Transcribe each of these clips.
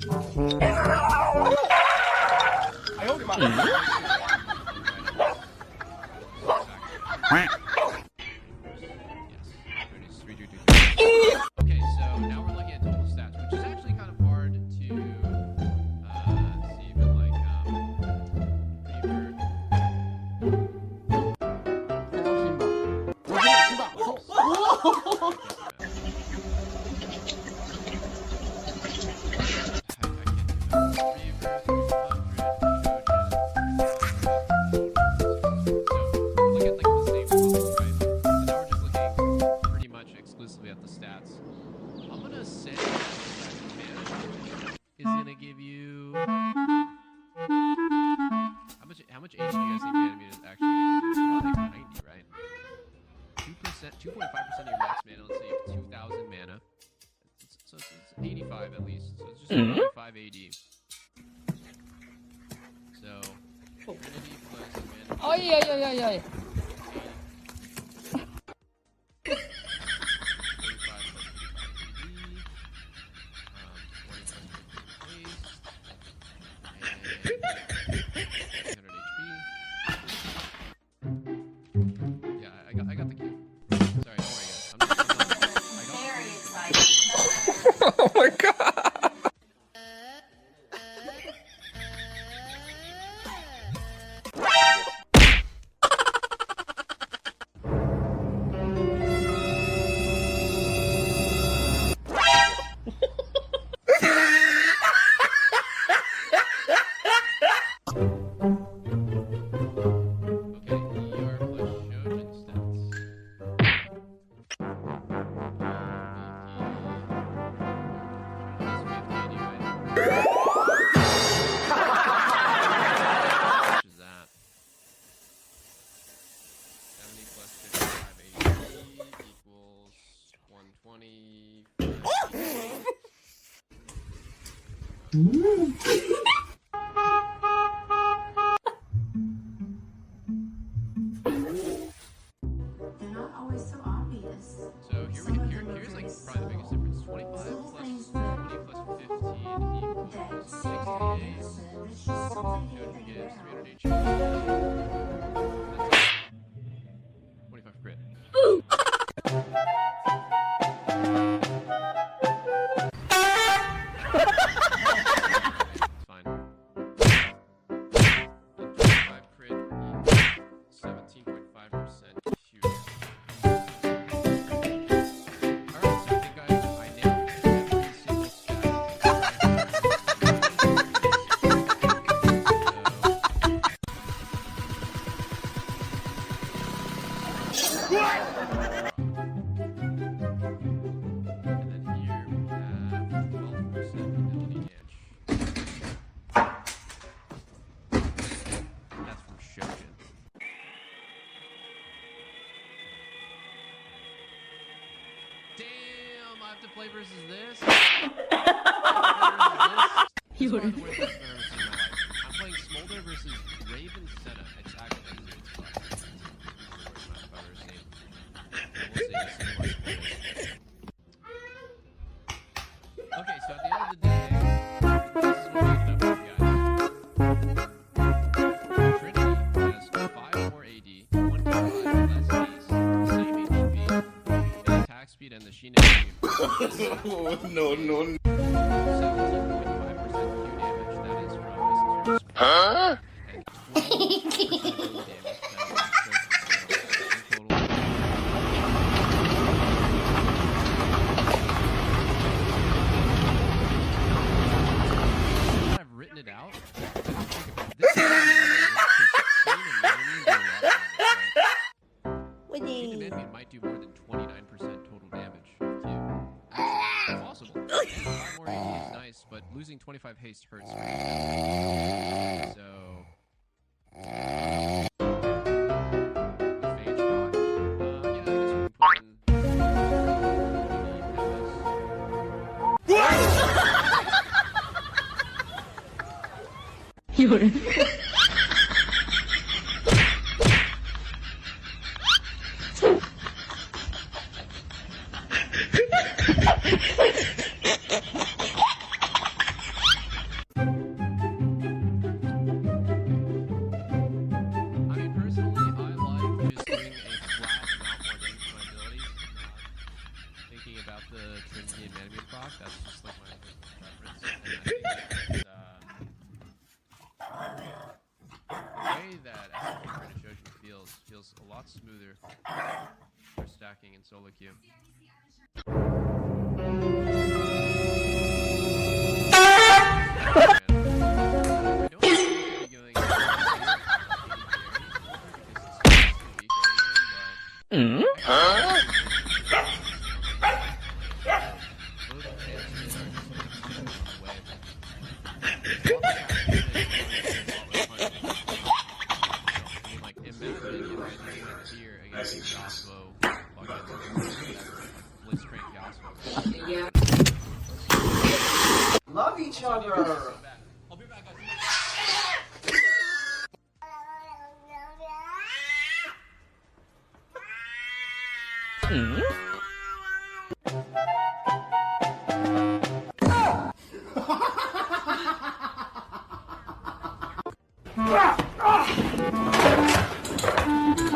Okay, so now we're looking at total stats, which is actually kind of hard to see, but like, exclusively at the stats. I'm gonna say that mana is gonna give you how much AD do you guys think Ganymede is actually gonna give you? Probably like 90, right? 2%, 2.5% of your max mana. Let's say you have 2,000 mana. So it's 85 at least. So it's just 85 AD. So Trinity plus mana. Oi, oi, oi, oi, oi. Oh my god! They're not always so obvious. So here's like probably the biggest difference. 25 plus 20 plus 15 equals 68. Jojen gives 300 HP. 25 crit. Damn, I have to play versus this? This is one of the worst I've ever seen in my life. I'm playing Smolder versus Raven Senna. It's actually it's fun. This is the worst matchup I've ever seen. We'll see. Okay, so at the end of the day, this is what we ended up with, guys. Trinity has 5 more AD, 1.5 less haste, same HP, and attack speed, and the Sheen HP. No. 17.5% Q damage, that is from Mr. Huh? And 12% damage, that is from I've written it out. This Enemy might do more than 29% total damage to you. Actually, possible. And 5 more AD is nice, but losing 25 haste hurts. So. Phage shot. Yeah, I guess we can put in. 有人。in solo queue. I don't think we should be going AD carry because it's gonna be great again, Love each other. I'll be back, guys.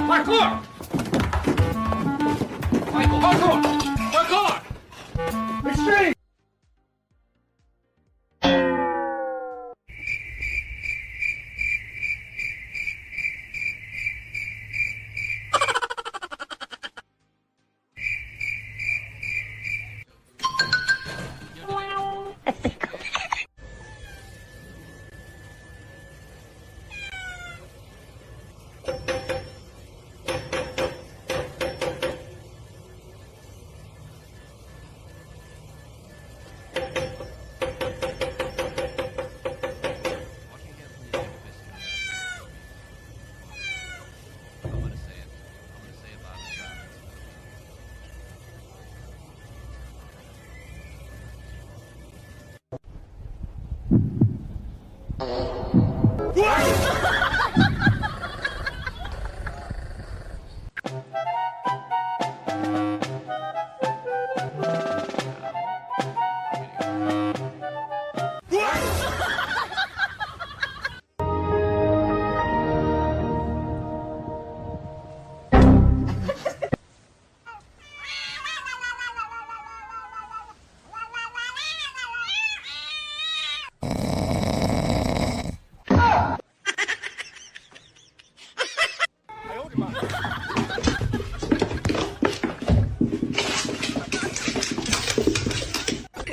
Parkour! Michael, parkour! Parkour! Extreme!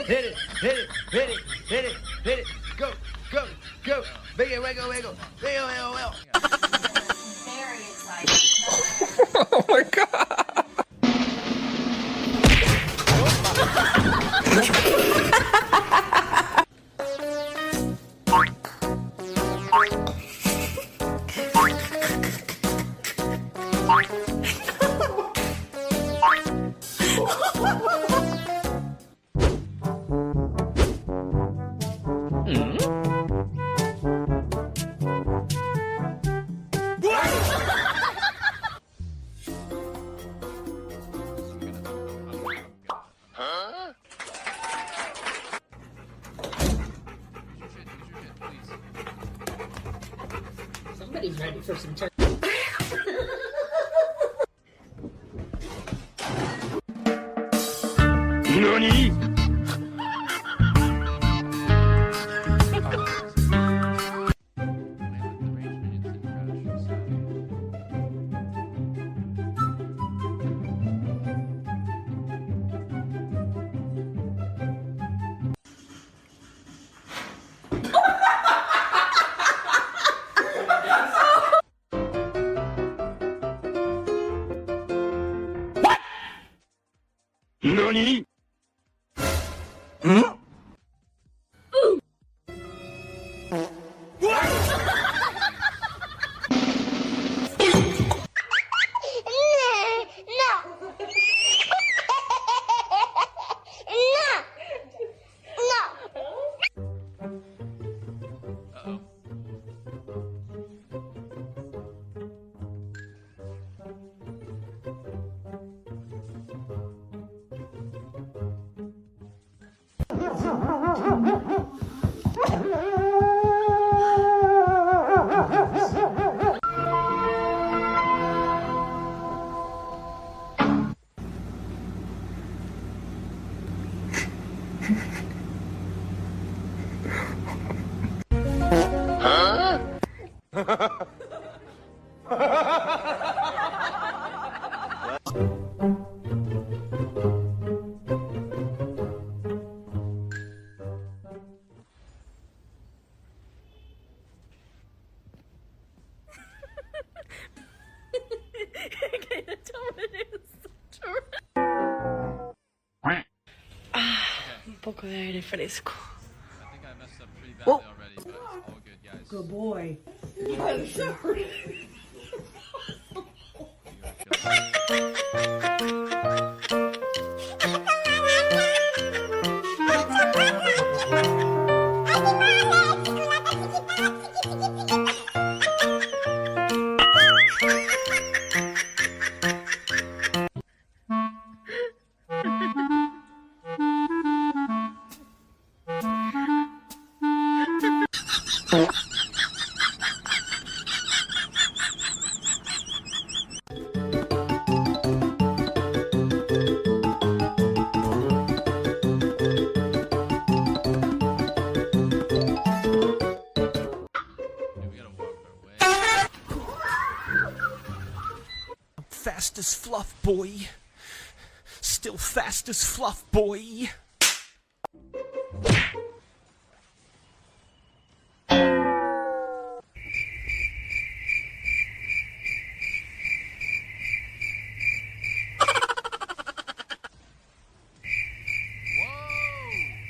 Hit it, hit it, hit it, hit it, hit it. Go, go, go. Wiggle, wiggle, wiggle. Wiggle, wiggle, wiggle. Very exciting. Oh my god. Somebody's ready for some turkey. NANI?! NANI?! Uh-oh. Un poco de aire fresco. I think I messed up pretty badly already, but it's all good, guys. Good boy. I'm sorry. Fast as fluff, boy. Still fast as fluff, boy.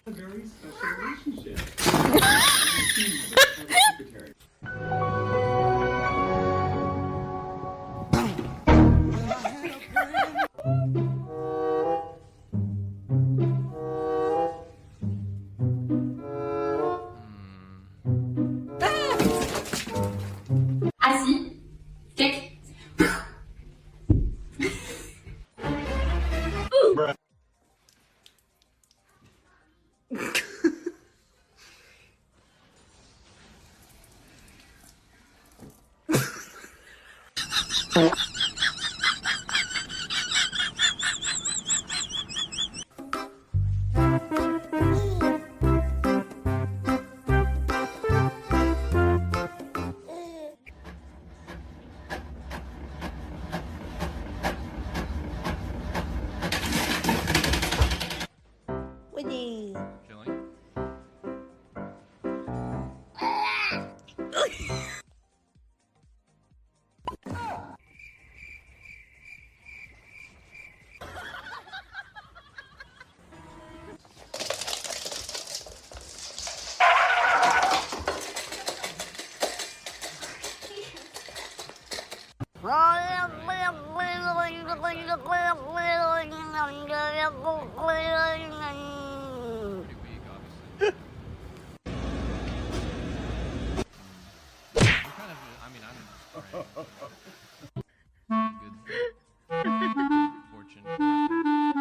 A very special relationship. Secretary. Assis. Tic. Winnie. Chilling. Pretty weak, obviously. I'm kind of, I mean, I'm just praying. Good fortune.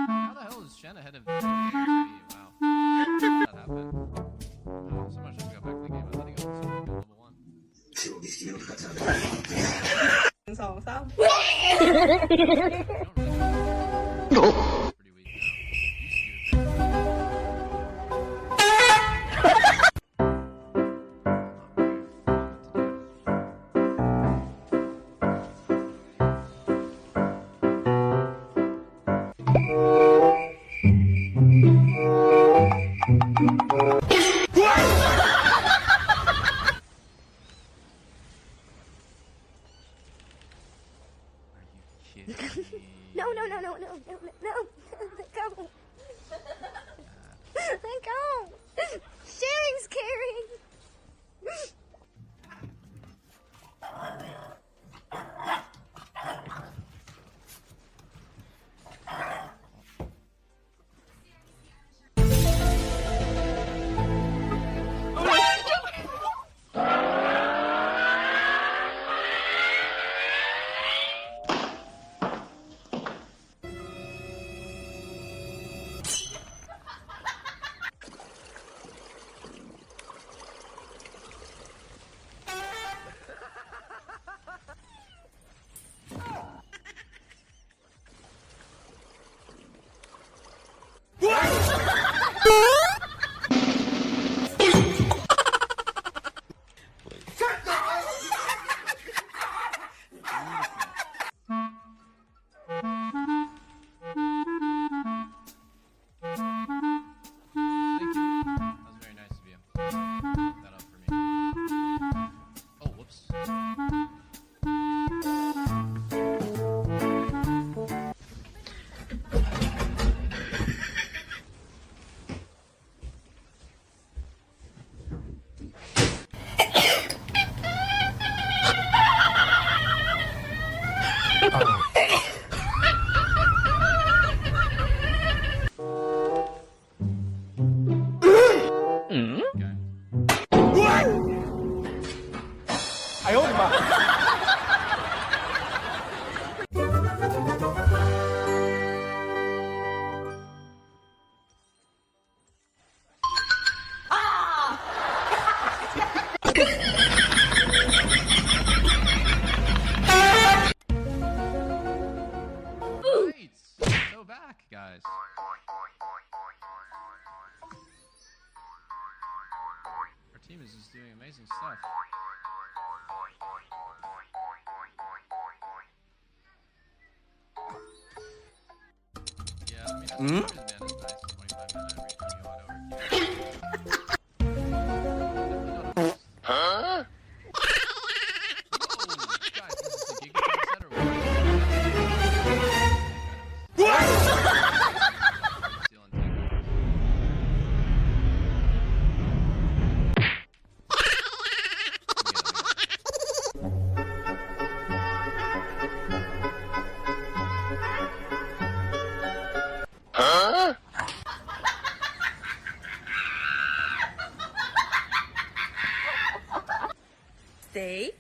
How the hell is Shen ahead of me? Wow. How did that happen? Oh, someone should go back to the game. I thought he got level 1. I don't really know. Pretty weak now. Used to be Are you kidding me? No, no, no, no, no, no, no, no. Let go. Let go. Sharing's caring. I own my. Right. So back, guys. Our team is just doing amazing stuff. Yeah, I mean, that's mana is nice. 25 mana every time you auto overheal. Huh? Whoa, guys, this is the Giga set or what? Steal and Huh? Stay.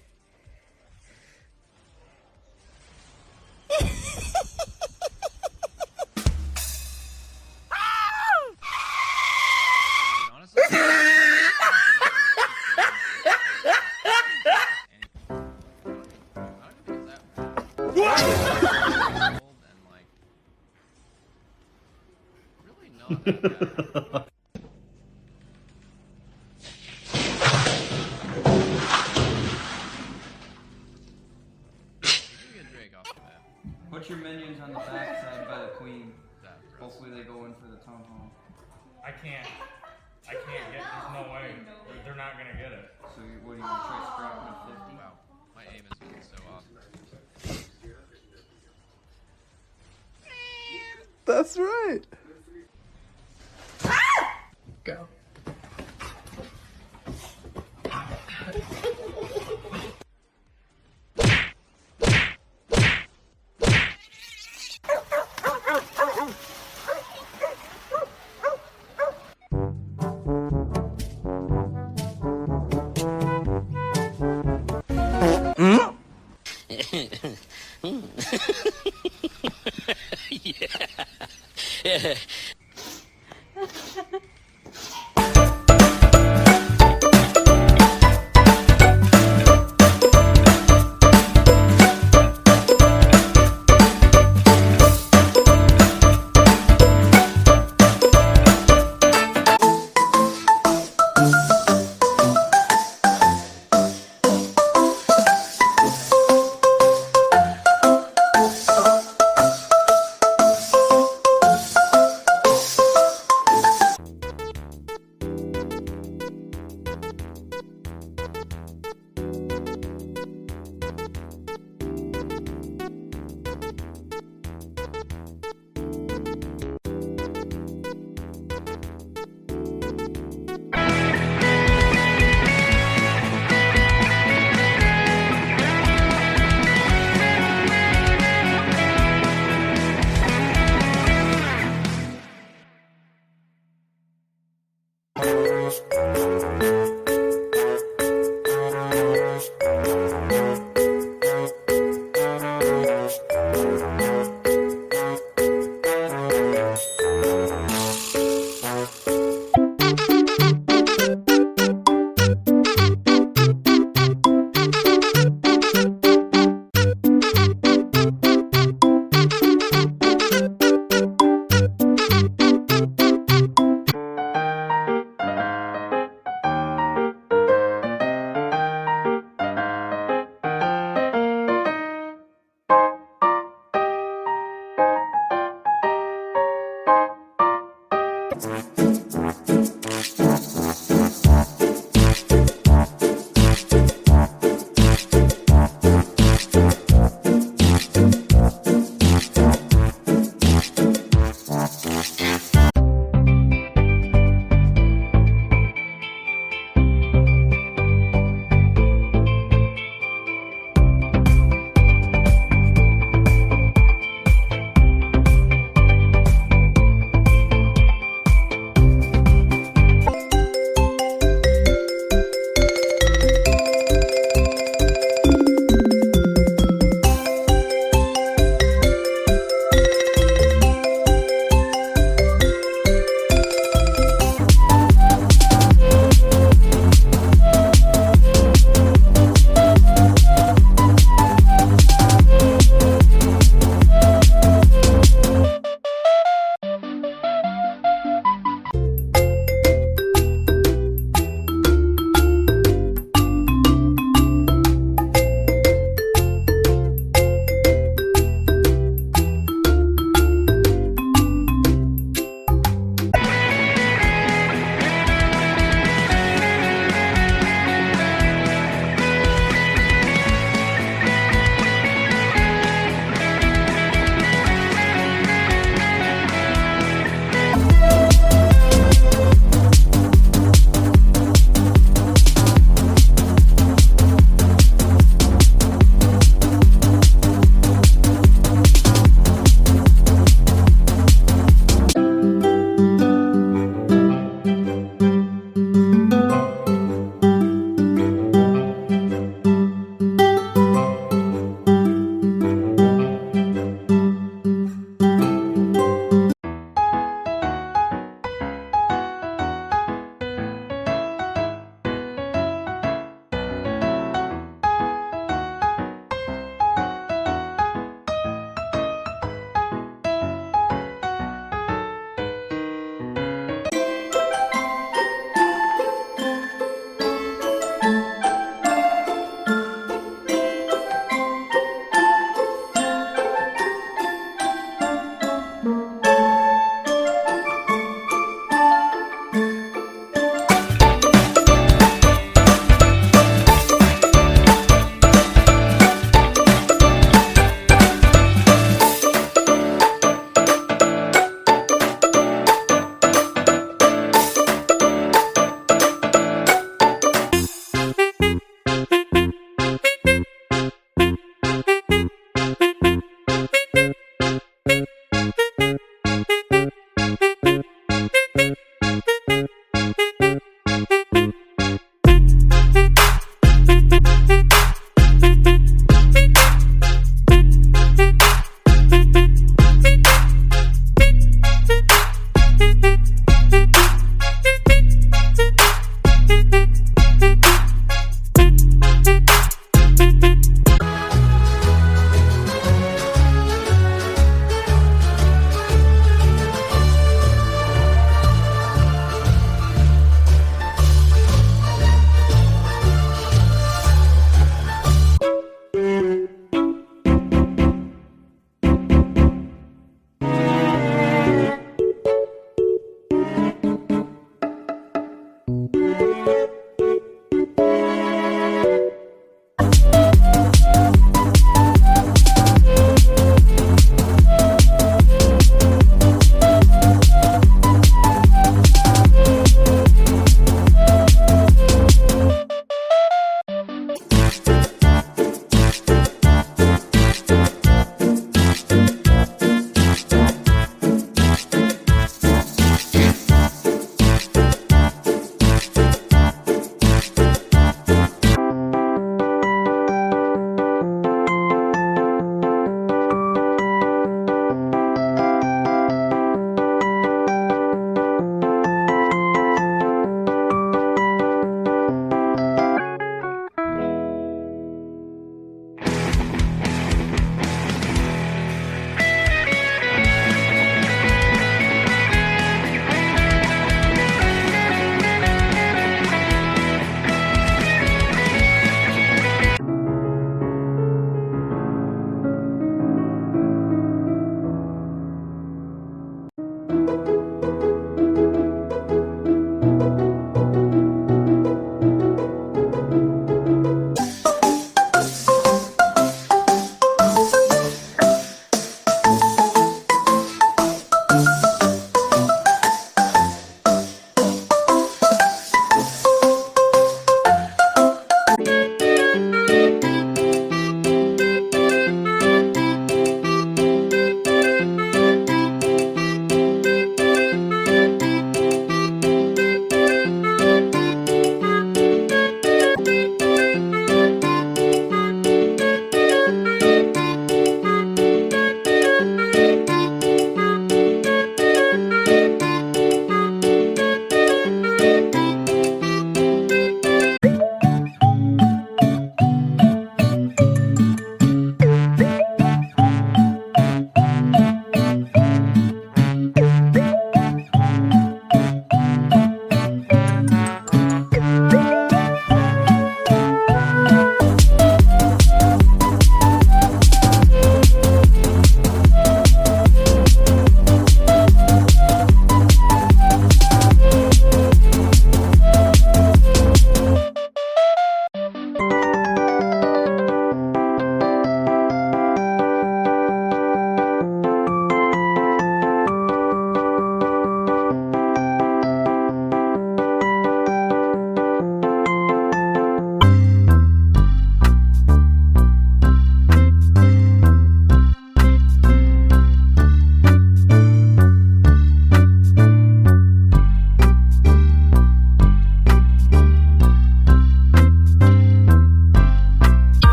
honestly, really not that bad. You get Drake off the bat. Put your minions on the backside by the queen. That, bro. Hopefully they go in for the town hall. I can't get, there's no way. They're not gonna get it. So what do you want to try scrapping a 50? Wow, my aim has been so off. That's right.